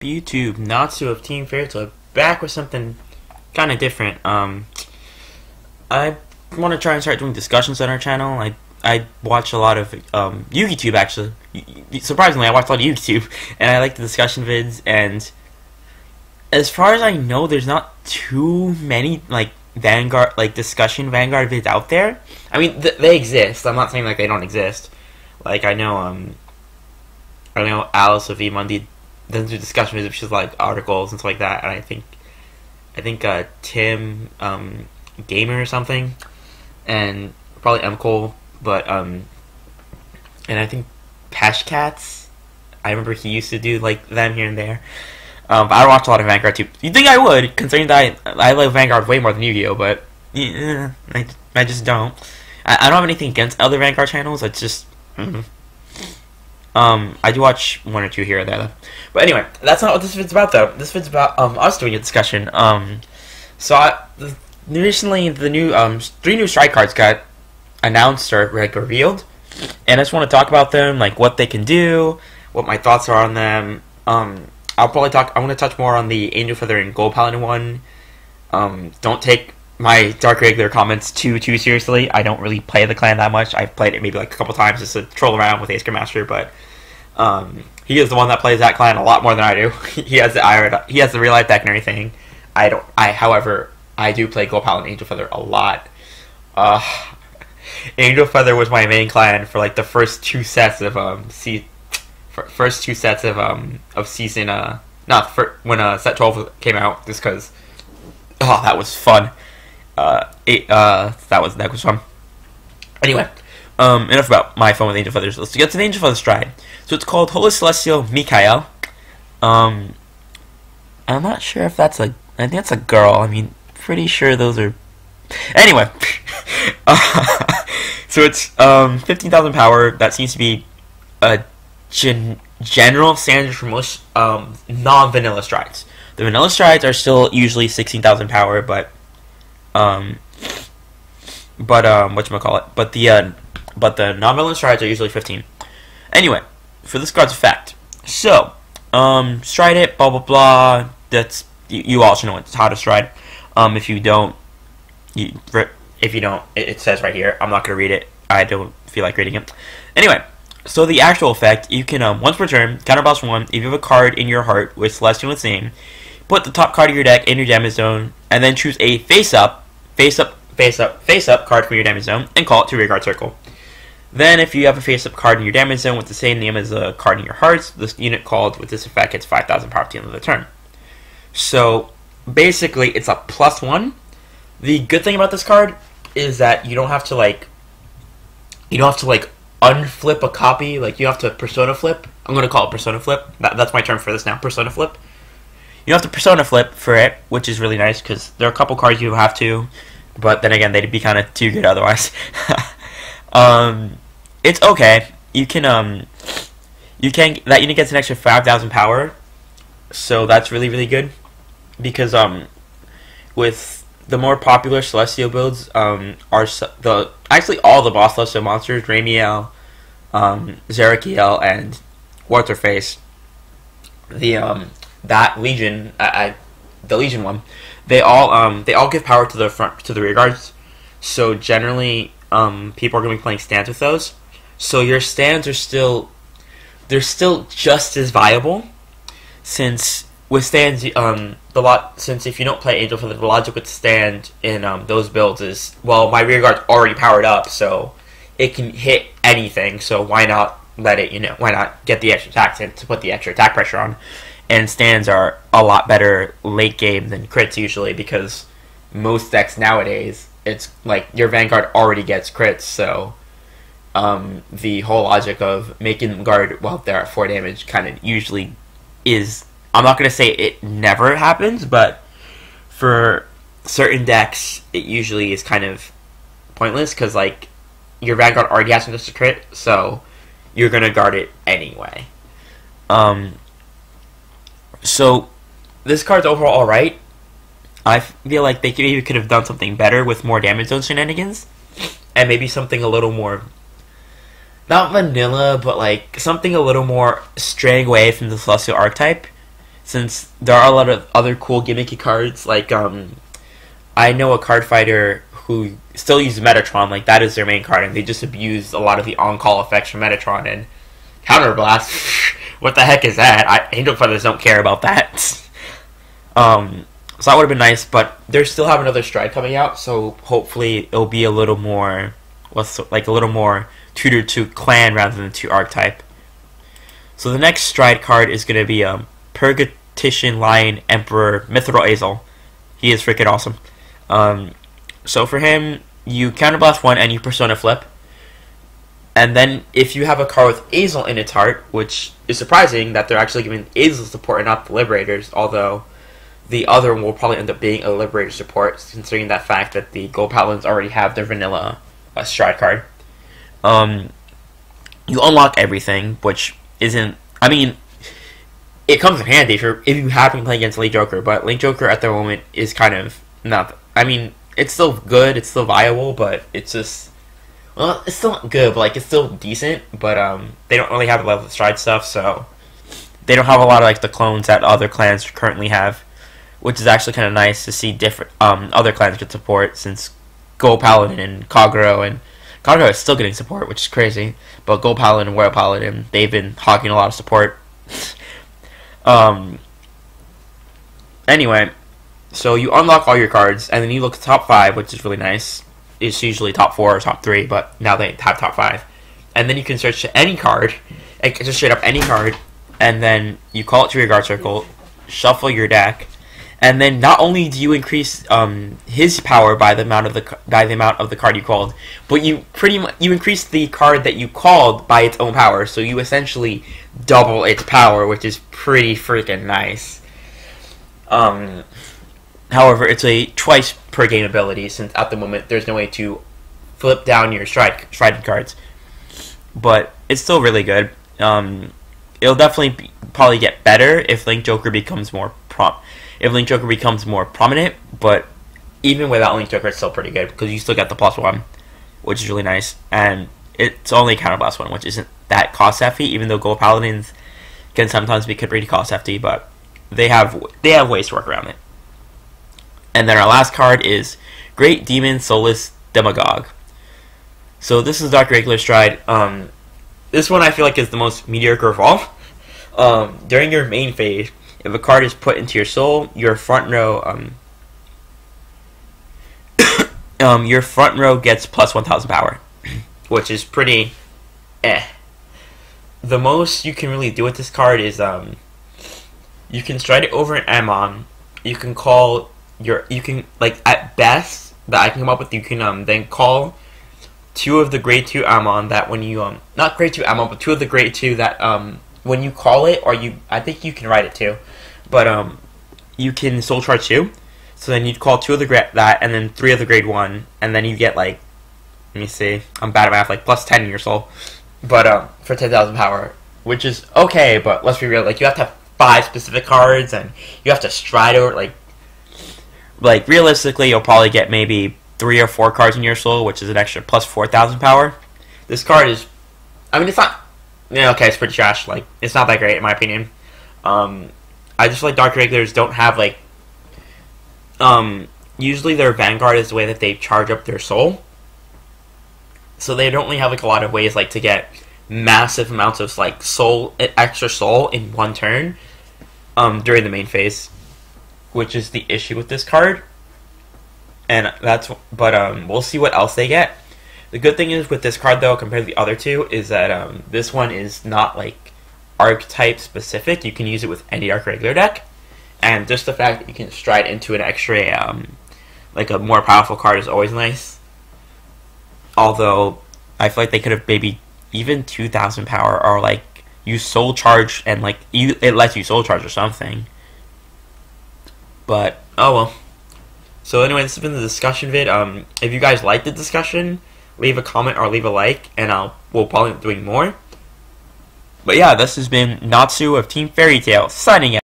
YouTube, Natsu of Team Fairytale, back with something kind of different. I want to try and start doing discussions on our channel. I watch a lot of YouTube actually. Surprisingly, I watch a lot of YouTube, and I like the discussion vids. And as far as I know, there's not too many discussion Vanguard vids out there. I mean, they exist. I'm not saying like they don't exist. Like I know Alice of Mundi doesn't do discussion vids, which is like articles and stuff like that. And I think Tim Gamer or something, and probably M Cole, but and I think Pashcats. I remember he used to do like them here and there. But I don't watch a lot of Vanguard too. You'd think I would, considering that I love Vanguard way more than Yu-Gi-Oh, but I just don't. I don't have anything against other Vanguard channels. It's just I do watch one or two here and there though. But anyway, that's not what this vid's about though. This vid's about us doing a discussion. Recently the new 3 new strike cards got announced or revealed, and I just want to talk about them, like what they can do, what my thoughts are on them. I want to touch more on the Angel Feather and Gold Paladin one. Don't take my Dark Regular comments too seriously. I don't really play the clan that much. I've played it maybe like a couple times just to troll around with Ace Master, but he is the one that plays that clan a lot more than I do. He has the real life deck and everything. However, I do play Gold Paladin and Angel Feather a lot. Angel Feather was my main clan for like the first 2 sets of season when set 12 came out, just because that was fun. That was fun. Anyway, enough about my fun with Angel Feathers. Let's get to the Angel Feather stride. So it's called Holy Celestial Mikael. I'm not sure if I think that's a girl. I mean, pretty sure those are. Anyway, so it's 15,000 power. That seems to be a general standard for most non-vanilla strides. The vanilla strides are still usually 16,000 power, but whatchamacallit? But the non-vanilla strides are usually 15. Anyway, for this card's effect. So, stride it, blah blah blah. That's you all should know how to stride. If you don't, it says right here. I'm not gonna read it. I don't feel like reading it. Anyway. So the actual effect, you can, once per turn, counterbalance 1, if you have a card in your heart with Celestial in its name, put the top card of your deck in your damage zone, and then choose a face-up card from your damage zone, and call it to your guard circle. Then if you have a face-up card in your damage zone with the same name as the card in your hearts, this unit called with this effect gets 5,000 power at the end of the turn. So, basically, it's a +1. The good thing about this card is that you don't have to, unflip a copy, like you have to persona flip. I'm going to call it persona flip. That's my term for this now, persona flip. You don't have to persona flip for it, which is really nice because there are a couple cards you have to, but then again, they'd be kind of too good otherwise. It's okay. That unit gets an extra 5,000 power, so that's really, really good because with the more popular Celestial builds actually all the boss Celestial monsters, Ramiel, Zerakiel, and Waterface, that Legion, the Legion one, they all give power to the rear guards. So generally, people are going to be playing stands with those. So your stands they're still just as viable, since with stands, since if you don't play Angel Feather, the logic with stand in those builds is, well, my rear guard's already powered up, so it can hit anything. So why not why not get the extra attack to put the extra attack pressure on? And stands are a lot better late game than crits usually, because most decks nowadays, it's like your Vanguard already gets crits. So the whole logic of making them guard while they're at 4 damage kind of usually is. I'm not going to say it never happens, but for certain decks, it usually is kind of pointless, because, like, your Vanguard already has just a crit, so you're going to guard it anyway. So, this card's overall alright. I feel like they maybe could have done something better with more damage zone shenanigans, and maybe something a little more not vanilla, but like something a little more straying away from the Celestial archetype. since there are a lot of other cool gimmicky cards, like I know a card fighter who still uses Metatron, like that is their main card, and they just abuse a lot of the on-call effects from Metatron and Counterblast. What the heck is that? Angel Feathers don't care about that. So that would have been nice, but they still have another stride coming out, so hopefully it'll be a little more, a little more tutor to clan rather than to archetype. So the next stride card is going to be Purgatition Lion Emperor Mithril Azel. He is freaking awesome. So for him, you counterblast 1 and you persona flip. And then if you have a card with Azel in its heart, which is surprising that they're actually giving Azel support and not the Liberators, although the other one will probably end up being a Liberator support, considering that fact that the Gold Paladins already have their vanilla stride card. You unlock everything, which isn't... I mean, it comes in handy if you happen to play against Link Joker, but Link Joker at the moment is kind of not... I mean, it's still good, it's still viable, but it's just... Well, it's still not good, but like it's still decent, but they don't really have a level of stride stuff, so they don't have a lot of like the clones that other clans currently have, which is actually kind of nice to see different other clans get support, since Gold Paladin and Kagero is still getting support, which is crazy, but Gold Paladin and Royal Paladin, they've been hogging a lot of support. Anyway, so you unlock all your cards, and then you look at top 5, which is really nice. It's usually top 4 or top 3, but now they have top 5. And then you can search to any card, just straight up any card, and then you call it to your guard circle, shuffle your deck, and then not only do you increase his power by the amount of the card you called, but you increase the card that you called by its own power. So you essentially double its power, which is pretty freaking nice. However, it's a twice per game ability, since at the moment there's no way to flip down your strided cards. But it's still really good. It'll definitely probably get better if Link Joker becomes more prominent, but even without Link Joker, it's still pretty good, because you still get the +1, which is really nice, and it's only Counterblast 1, which isn't that cost-hefty, even though Gold Paladins can sometimes be pretty cost-hefty, but they have ways to work around it. And then our last card is Great Demon Soulless Demagogue. So this is Dark Regular Stride. This one I feel like is the most mediocre of all. During your main phase, if a card is put into your soul, your front row gets plus 1,000 power, which is pretty The most you can really do with this card is you can stride it over an Ammon. You can call at best that I can come up with, you can then call 2 of the grade 2 Ammon that when you not grade 2 Ammon, but 2 of the grade 2 that when you call it, or I think you can write it too, but you can soul charge 2. So then you'd call 2 of the that, and then 3 of the grade 1, and then you get like, let me see, I'm bad at math, like plus 10 in your soul, but for 10,000 power, which is okay, but let's be real, like you have to have 5 specific cards, and you have to stride over, like realistically, you'll probably get maybe 3 or 4 cards in your soul, which is an extra plus 4,000 power. This card is, I mean, it's not, okay, it's pretty trash. Like, it's not that great in my opinion. I just feel like Dark Regulars don't have like, usually their Vanguard is the way that they charge up their soul. So they don't really have like a lot of ways like to get massive amounts of like extra soul in one turn, during the main phase, which is the issue with this card. And we'll see what else they get. The good thing is with this card though, compared to the other 2, is that this one is not like archetype specific. You can use it with any Dark Regular deck, and just the fact that you can stride into an extra like a more powerful card is always nice. Although I feel like they could have maybe even 2,000 power, or like use soul charge, and like it lets you soul charge or something. But oh well. So anyway, this has been the discussion vid. If you guys liked the discussion, leave a comment or leave a like, and we'll probably be doing more. But yeah, this has been Natsu of Team Fairy Tail, signing out.